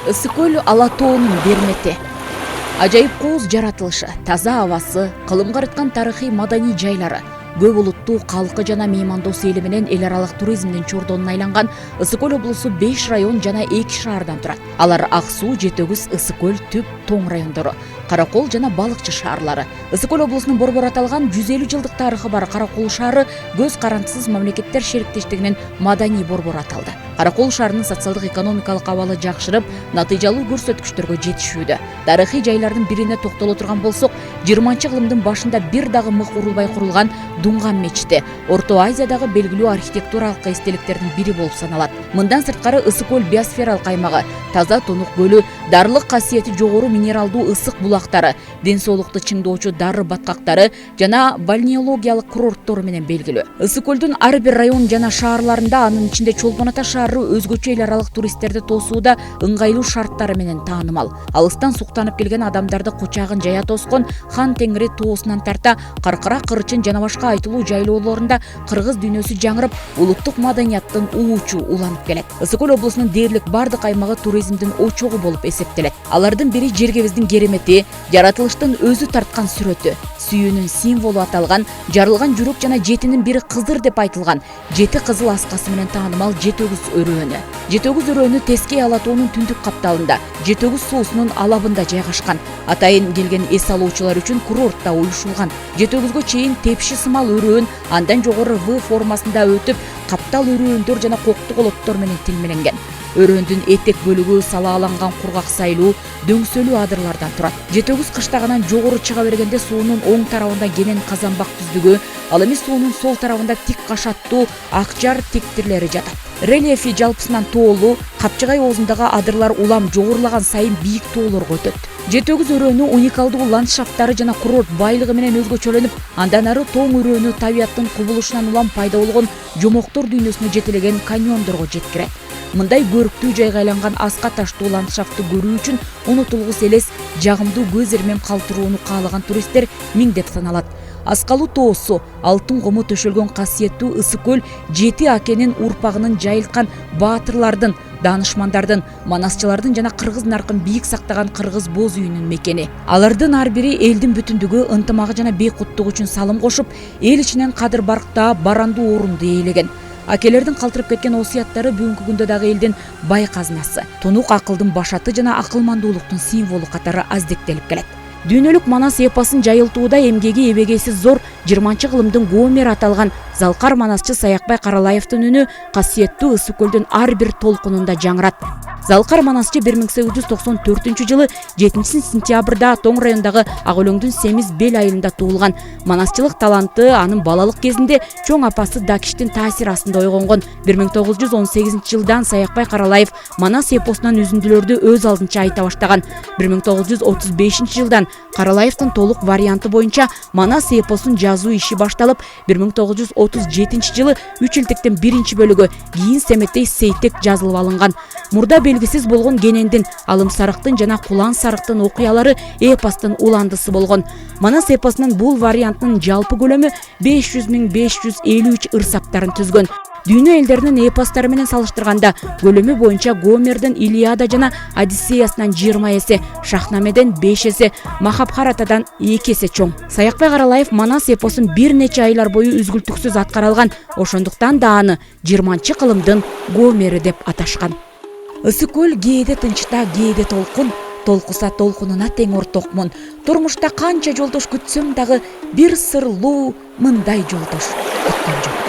Ысык көл Ала тоонун бермети. Ажайып кооз жаратылышы, таза абасы, кылымга арткан тарыхый маданий жайлары, көп улуттуу калкы жана меймандос эли менен эл аралык туризмдин чордонуна айланган Ысык көл облусу 5 район жана 2 шаардан турат. Алар Ак Суу, Жетөгүз, Ысык көл, Түп, Тоң райондору, Каракол жана Балыкчы шаарлары. Ысык көл облусунун борбор аталган 150 жылдык тарыхы бар Каракол шаары көз карандысыз мамлекеттер шериктештигинин маданий борбору аталды. Каракол шаарынын социалдык экономикалык абалы жакшырып, натыйжалуу көрсөткүчтөргө жетишүүдө. Тарыхый жайлардын бирине токтоло турган болсок, 20-кылымдын башында бир дагы мык урулбай курулган Дунган мечити Орто Азиядагы белгилүү архитектуралык эстеликтердин бири болуп саналат. Мындан сырткары Ысык көл биосфералык аймагы, таза тонук көлү, дарылык касиети жогору минералдуу ысык булактары, ден соолукту чыңдоочу дары баткактары жана балнеологиялык курорттору менен белгилүү. Ысык көлдүн ар бир район жана шаарларында, анын ичинде Чолпон Ата шаары өзгөчө эл аралык туристтерди тосууда ыңгайлуу шарттары менен таанымал. Алыстан суктанып келген адамдарды кучагын жая тоскон Хан Теңири тоосунан тарта Каркара, Кырчын жана башка айтылуу жайлоолорунда кыргыз дүйнөсү жаңырып, улуттук маданияттын уучу уланып келет. Ысык көл облусунун дээрлик бардык аймагы туризмдин очогу болуп эсептелет. Алардын бири жергебиздин керемети, жаратылыштын өзү тарткан сүрөтү, сүйүүнүн символу аталган жарылган жүрөк жана жетинин бири кызыр деп айтылган жети кызыл аскасы менен таанымал Жетөгүз өрөөнү. Жетөгүз өрөөнү Тескей Ала тоонун түндүк капталында, Жетөгүз суусунун алабында жайгашкан. Атайын келген эс алуучулар үчүн курортто уюшулган. Жетөгүзгө чейин тепши сымал өрөөн, андан жогору В формасында өтүп, каптал өрөөндөр жана кокту колоттор менен тилмеленген. Өрөөндүн этек бөлүгү салааланган кургак сайлуу, дөңсөлүү адырлардан турат. Жетөгүз кыштагынан жогору чыга бергенде суунун оң тарабында кенен казанбак түздүгү, ал эми суунун сол тарабында тик кашаттуу акжар тектирлери жатат. Рельефи жалпысынан тоолуу, Капчыгай оозундагы адырлар улам жогорулаган сайын бийик тоолорго өтөт. Жетөгүз өрөөнү уникалдуу ландшафттары жана курорт байлыгы менен өзгөчөлөнүп, андан ары Тоң өрөөнү табияттын кубулушунан улам пайда болгон жомоктор дүйнөсүнө жетелеген каньондорго жеткирет. Мындай көрүктүү жайга айланган аска таштуу ландшафтты көрүү үчүн унутулгус элес, жагымдуу көз ирмем калтырууну каалаган туристтер миңдеп саналат. Аскалуу тоосу, алтын кому төшөлгөн касиеттүү Ысык көл жети акенин урпагынын жайылткан баатырлардын, даанышмандардын, манасчылардын жана кыргыз наркын бийик сактаган кыргыз боз үйүнүн мекени. Алардын ар бири элдин бүтүндүгү, ынтымагы жана бейкуттугу үчүн салым кошуп, эл ичинен кадыр барктаа барандуу орунду ээлеген. Акелердин калтырып кеткен осуяттары бүгүнкү күндө дагы элдин бай казынасы, тонук акылдын башаты жана акылмандуулуктун символу катары аздектелип келет. Дүйнөлүк манас эпосун жайылтууда эмгеги эбегейсиз зор 20-кылымдын Гомер аталган залкар манасчы Саякбай Каралаевдин үнү касиеттүү Ысык көлдүн ар бир толкунунда жаңырат. Залкар манасчы 1894 жылы 7-сентябрда Тоң районундагы Ак Өлөңдүн Семиз Бел айылында туулган. Манасчылык таланты анын балалык кезинде чоң апасы Дакиштин таасир астында ойгонгон. 1918 жылдан Саякбай Каралаев манас эпосунан үзүндүлөрдү өз алдынча айта баштаган. 1935 жылдан Каралаевдин толук варианты боюнча манас эпосун жазуу иши башталып, 1937 жылы 3 илтиктин биринчи бөлүгү кийин Семетей Сейтек жазылып алынган. Мурда белгисиз болгон Кенендин, Алым Сарыктын жана Кулан Сарыктын окуялары эпостун уландысы болгон. Манас эпосунун бул вариантынын жалпы көлөмү 500.553 ырсаптарын түзгөн. Дүйнө элдеринин эпостары менен салыштырганда көлөмү боюнча Гомердин Илиада жана Одиссеясынан 20 эсе, Шахнамеден 5 эсе, Махабхаратадан 2 эсе чоң. Саякбай Каралаев манас эпосун бир нече айлар бою үзгүлтүксүз аткара алган, ошондуктан да аны 20-кылымдын Гомери деп аташкан. Ысык көл кээде тынчта, кээде толкун, толкуса толкунуна тең ортокмун. Турмушта канча жолдош күтсөм дагы бир сырлуу мындай жолдош күткөн жок.